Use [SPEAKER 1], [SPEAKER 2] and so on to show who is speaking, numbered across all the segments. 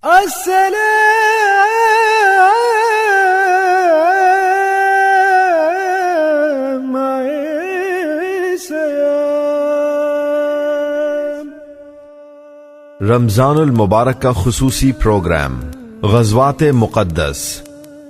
[SPEAKER 1] السلام علیکم۔
[SPEAKER 2] رمضان المبارک کا خصوصی پروگرام غزوات مقدس۔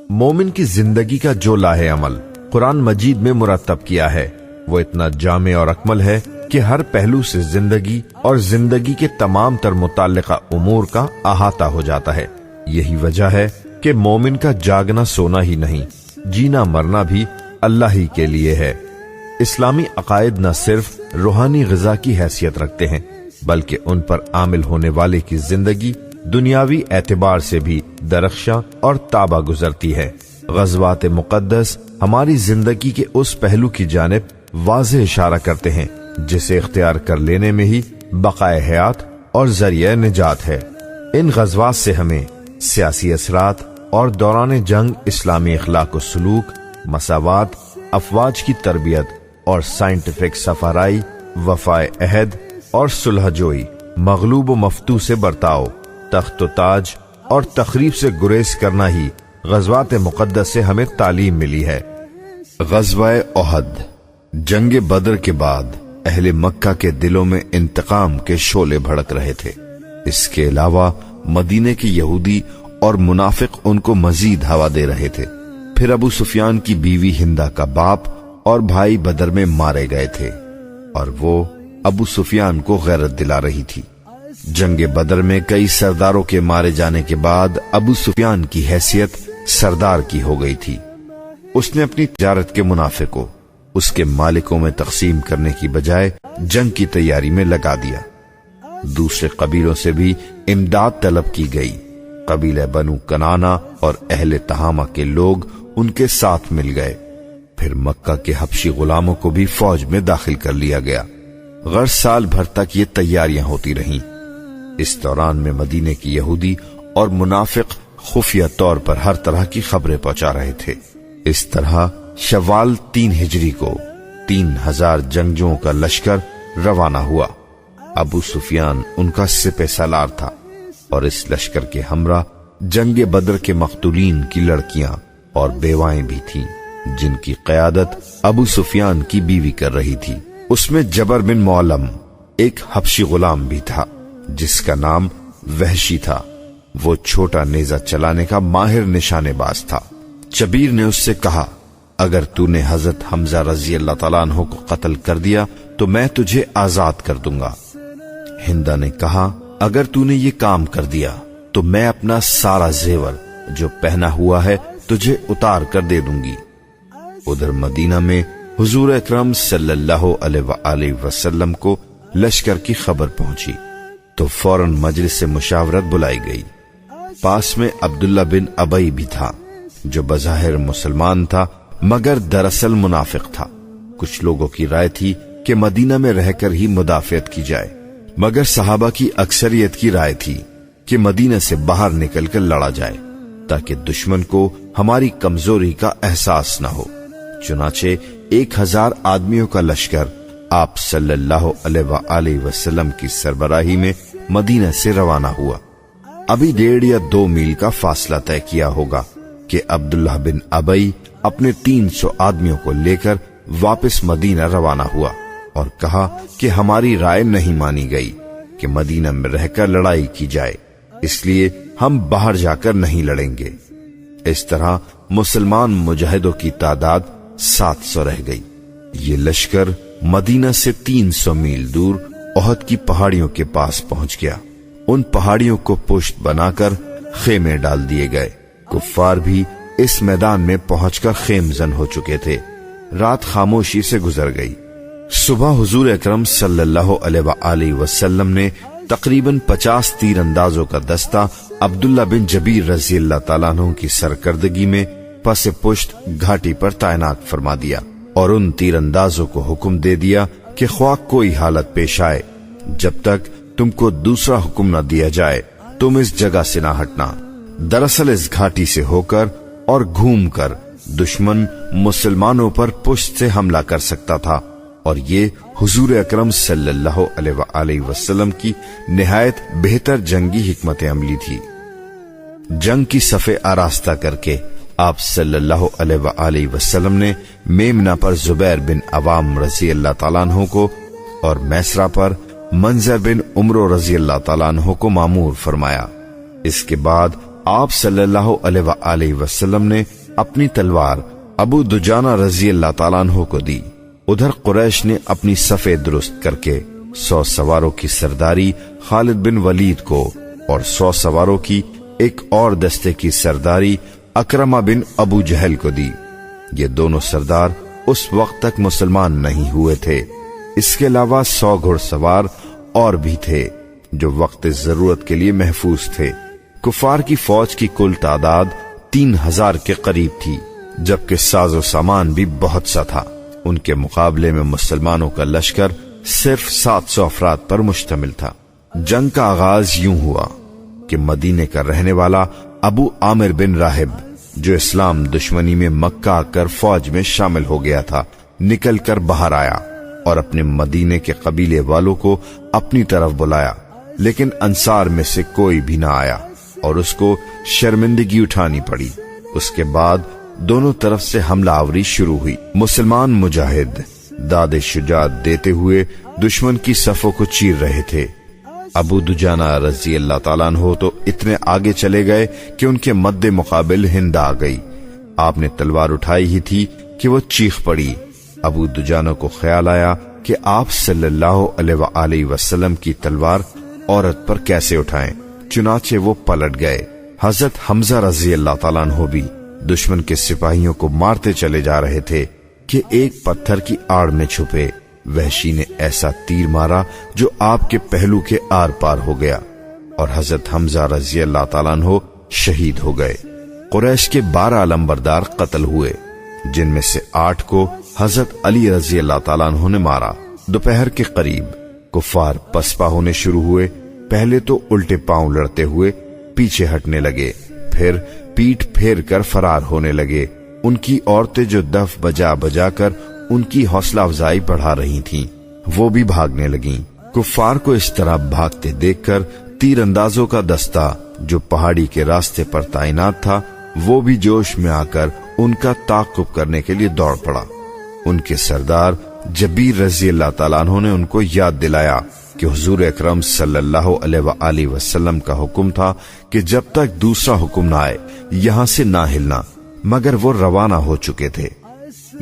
[SPEAKER 2] مومن کی زندگی کا جو لاہ عمل قرآن مجید میں مرتب کیا ہے وہ اتنا جامع اور اکمل ہے کہ ہر پہلو سے زندگی اور زندگی کے تمام تر متعلقہ امور کا احاطہ ہو جاتا ہے۔ یہی وجہ ہے کہ مومن کا جاگنا سونا ہی نہیں، جینا مرنا بھی اللہ ہی کے لیے ہے۔ اسلامی عقائد نہ صرف روحانی غذا کی حیثیت رکھتے ہیں بلکہ ان پر عامل ہونے والے کی زندگی دنیاوی اعتبار سے بھی درخشاں اور تابہ گزرتی ہے۔ غزوات مقدس ہماری زندگی کے اس پہلو کی جانب واضح اشارہ کرتے ہیں جسے اختیار کر لینے میں ہی بقائے حیات اور ذریعہ نجات ہے۔ ان غزوات سے ہمیں سیاسی اثرات اور دوران جنگ اسلامی اخلاق و سلوک، مساوات، افواج کی تربیت اور سائنٹیفک سفارائی، وفائے عہد اور صلح جوئی، مغلوب و مفتوح سے برتاؤ، تخت و تاج اور تخریب سے گریز کرنا ہی غزوات مقدس سے ہمیں تعلیم ملی ہے۔ غزوہ احد۔ جنگ بدر کے بعد اہل مکہ کے دلوں میں انتقام کے شعلے بھڑک رہے تھے۔ اس کے علاوہ مدینے کے یہودی اور منافق ان کو مزید ہوا دے رہے تھے۔ پھر ابو سفیان کی بیوی ہندہ کا باپ اور بھائی بدر میں مارے گئے تھے اور وہ ابو سفیان کو غیرت دلا رہی تھی۔ جنگ بدر میں کئی سرداروں کے مارے جانے کے بعد ابو سفیان کی حیثیت سردار کی ہو گئی تھی۔ اس نے اپنی تجارت کے منافع کو اس کے مالکوں میں تقسیم کرنے کی بجائے جنگ کی تیاری میں لگا دیا۔ دوسرے قبیلوں سے بھی امداد طلب کی گئی۔ قبیلہ بنو کنانا اور اہل تہامہ کے لوگ ان کے ساتھ مل گئے۔ پھر مکہ کے حبشی غلاموں کو بھی فوج میں داخل کر لیا گیا۔ غرض سال بھر تک یہ تیاریاں ہوتی رہیں۔ اس دوران میں مدینے کی یہودی اور منافق خفیہ طور پر ہر طرح کی خبریں پہنچا رہے تھے۔ اس طرح شوال 3 ہجری کو 3000 جنگجوؤں کا لشکر روانہ ہوا۔ ابو سفیان ان کا سپہ سالار تھا اور اس لشکر کے ہمراہ جنگ بدر کے مقتولین کی لڑکیاں اور بیوائیں بھی تھیں جن کی قیادت ابو سفیان کی بیوی کر رہی تھی۔ اس میں جبر بن معلم ایک حبشی غلام بھی تھا جس کا نام وحشی تھا۔ وہ چھوٹا نیزہ چلانے کا ماہر نشانے باز تھا۔ شبیر نے اس سے کہا، اگر تو نے حضرت حمزہ رضی اللہ تعالیٰ عنہ کو قتل کر دیا تو میں تجھے آزاد کر دوں گا۔ ہندہ نے کہا، اگر تو نے یہ کام کر دیا تو میں اپنا سارا زیور جو پہنا ہوا ہے تجھے اتار کر دے دوں گی۔ ادھر مدینہ میں حضور اکرم صلی اللہ علیہ وآلہ وسلم کو لشکر کی خبر پہنچی تو فوراً مجلس سے مشاورت بلائی گئی۔ پاس میں عبداللہ بن ابی بھی تھا جو بظاہر مسلمان تھا مگر دراصل منافق تھا۔ کچھ لوگوں کی رائے تھی کہ مدینہ میں رہ کر ہی مدافعت کی جائے مگر صحابہ کی اکثریت کی رائے تھی کہ مدینہ سے باہر نکل کر لڑا جائے تاکہ دشمن کو ہماری کمزوری کا احساس نہ ہو۔ چنانچہ 1000 آدمیوں کا لشکر آپ صلی اللہ علیہ وآلہ وسلم کی سربراہی میں مدینہ سے روانہ ہوا۔ ابھی 1.5 یا 2 میل کا فاصلہ طے کیا ہوگا کہ عبداللہ بن ابی اپنے 300 آدمیوں کو لے کر واپس مدینہ روانہ ہوا اور کہا کہ ہماری رائے نہیں مانی گئی کہ مدینہ میں رہ کر لڑائی کی جائے، اس لیے ہم باہر جا کر نہیں لڑیں گے۔ اس طرح مسلمان مجاہدوں کی تعداد 700 رہ گئی۔ یہ لشکر مدینہ سے 300 میل دور احد کی پہاڑیوں کے پاس پہنچ گیا۔ ان پہاڑیوں کو پشت بنا کر خیمے ڈال دیے گئے۔ کفار بھی اس میدان میں پہنچ کر خیم زن ہو چکے تھے۔ رات خاموشی سے گزر گئی۔ صبح حضور اکرم صلی اللہ علیہ وآلہ وسلم نے تقریباً 50 تیر اندازوں کا دستہ عبداللہ بن جبیر رضی اللہ تعالیٰ عنہ کی سرکردگی میں پس پشت گھاٹی پر تعینات فرما دیا اور ان تیر اندازوں کو حکم دے دیا کہ خواہ کوئی حالت پیش آئے جب تک تم کو دوسرا حکم نہ دیا جائے تم اس جگہ سے نہ ہٹنا۔ دراصل اس گھاٹی سے ہو کر اور گھوم کر دشمن مسلمانوں پر پشت سے حملہ کر سکتا تھا اور یہ حضور اکرم صلی اللہ علیہ وآلہ وسلم کی نہایت بہتر جنگی حکمت عملی تھی۔ جنگ کی صفیں آراستہ کر کے آپ صلی اللہ علیہ وآلہ وسلم نے میمنہ پر زبیر بن عوام رضی اللہ تعالیٰ عنہ کو اور میسرہ پر منظر بن عمرو رضی اللہ تعالیٰ عنہ کو مامور فرمایا۔ اس کے بعد آپ صلی اللہ علیہ وآلہ وسلم نے اپنی تلوار ابو دجانہ رضی اللہ تعالیٰ عنہ کو دی۔ ادھر قریش نے اپنی صفیں درست کر کے 100 سواروں کی سرداری خالد بن ولید کو اور 100 سواروں کی ایک اور دستے کی سرداری اکرمہ بن ابو جہل کو دی۔ یہ دونوں سردار اس وقت تک مسلمان نہیں ہوئے تھے۔ اس کے علاوہ 100 گھڑ سوار اور بھی تھے جو وقت ضرورت کے لیے محفوظ تھے۔ کفار کی فوج کی کل تعداد 3000 کے قریب تھی، جبکہ ساز و سامان بھی بہت سا تھا۔ ان کے مقابلے میں مسلمانوں کا لشکر صرف 700 افراد پر مشتمل تھا۔ جنگ کا آغاز یوں ہوا کہ مدینے کا رہنے والا ابو عامر بن راہب، جو اسلام دشمنی میں مکہ آ کر فوج میں شامل ہو گیا تھا، نکل کر باہر آیا اور اپنے مدینے کے قبیلے والوں کو اپنی طرف بلایا، لیکن انصار میں سے کوئی بھی نہ آیا اور اس کو شرمندگی اٹھانی پڑی۔ اس کے بعد دونوں طرف سے حملہ آوری شروع ہوئی۔ مسلمان مجاہد داد شجاعت دیتے ہوئے دشمن کی صفوں کو چیر رہے تھے۔ ابو دجانہ رضی اللہ تعالیٰ عنہ تو اتنے آگے چلے گئے کہ ان کے مد مقابل ہند آ گئی۔ آپ نے تلوار اٹھائی ہی تھی کہ وہ چیخ پڑی۔ ابو دجانہ کو خیال آیا کہ آپ صلی اللہ علیہ وآلہ وسلم کی تلوار عورت پر کیسے اٹھائیں، چنانچہ وہ پلٹ گئے۔ حضرت حمزہ رضی اللہ تعالیٰ عنہ بھی دشمن کے سپاہیوں کو مارتے چلے جا رہے تھے کہ ایک پتھر کی آڑ میں چھپے وحشی نے ایسا تیر مارا جو آپ کے پہلو کے آر پار ہو گیا اور حضرت حمزہ رضی اللہ تعالیٰ عنہ شہید ہو گئے۔ قریش کے 12 علمبردار قتل ہوئے، جن میں سے 8 کو حضرت علی رضی اللہ تعالیٰ عنہ نے مارا۔ دوپہر کے قریب کفار پسپا ہونے شروع ہوئے۔ پہلے تو الٹے پاؤں لڑتے ہوئے پیچھے ہٹنے لگے، پھر پیٹ پھیر کر فرار ہونے لگے۔ ان کی عورتیں جو دف بجا بجا کر ان کی حوصلہ افزائی بڑھا رہی تھیں، وہ بھی بھاگنے لگیں۔ کفار کو اس طرح بھاگتے دیکھ کر تیر اندازوں کا دستہ جو پہاڑی کے راستے پر تعینات تھا، وہ بھی جوش میں آ کر ان کا تعاقب کرنے کے لیے دوڑ پڑا۔ ان کے سردار جبیر رضی اللہ تعالیٰ عنہ نے ان کو یاد دلایا کہ حضور اکرم صلی اللہ علیہ وآلہ وسلم کا حکم تھا کہ جب تک دوسرا حکم نہ آئے یہاں سے نہ ہلنا، مگر وہ روانہ ہو چکے تھے۔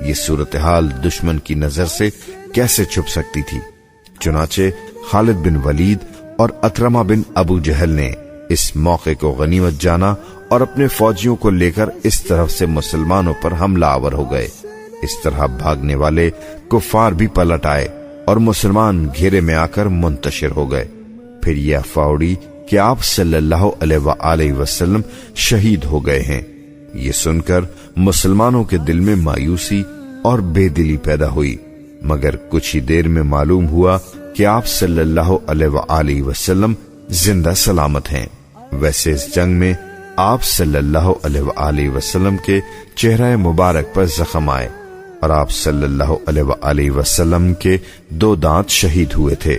[SPEAKER 2] یہ صورتحال دشمن کی نظر سے کیسے چھپ سکتی تھی؟ چنانچہ خالد بن ولید اور اکرمہ بن ابو جہل نے اس موقع کو غنیمت جانا اور اپنے فوجیوں کو لے کر اس طرف سے مسلمانوں پر حملہ آور ہو گئے۔ اس طرح بھاگنے والے کفار بھی پلٹ آئے اور مسلمان گھیرے میں آ کر منتشر ہو گئے۔ پھر یہ افواہ اڑی کہ آپ صلی اللہ علیہ وآلہ وسلم شہید ہو گئے ہیں۔ یہ سن کر مسلمانوں کے دل میں مایوسی اور بے دلی پیدا ہوئی، مگر کچھ ہی دیر میں معلوم ہوا کہ آپ صلی اللہ علیہ وآلہ وسلم زندہ سلامت ہیں۔ ویسے اس جنگ میں آپ صلی اللہ علیہ وآلہ وسلم کے چہرہ مبارک پر زخم آئے اور آپ صلی اللہ علیہ وآلہ وسلم کے 2 دانت شہید ہوئے تھے۔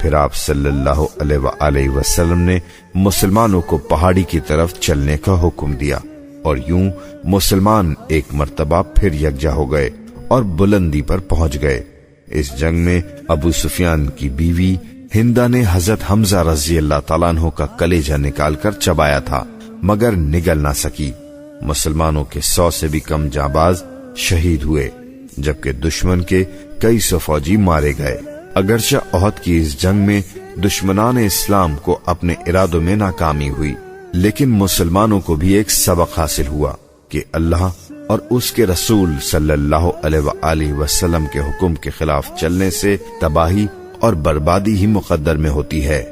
[SPEAKER 2] پھر آپ صلی اللہ علیہ وآلہ وسلم نے مسلمانوں کو پہاڑی کی طرف چلنے کا حکم دیا اور یوں مسلمان ایک مرتبہ پھر یکجا ہو گئے اور بلندی پر پہنچ گئے۔ اس جنگ میں ابو سفیان کی بیوی ہندا نے حضرت حمزہ رضی اللہ تعالیٰ عنہ کا کلیجہ نکال کر چبایا تھا، مگر نگل نہ سکی۔ مسلمانوں کے 100 سے بھی کم جانباز شہید ہوئے، جبکہ دشمن کے کئی 100 فوجی مارے گئے۔ اگرچہ احد کی اس جنگ میں دشمنان اسلام کو اپنے ارادوں میں ناکامی ہوئی، لیکن مسلمانوں کو بھی ایک سبق حاصل ہوا کہ اللہ اور اس کے رسول صلی اللہ علیہ وآلہ وسلم کے حکم کے خلاف چلنے سے تباہی اور بربادی ہی مقدر میں ہوتی ہے۔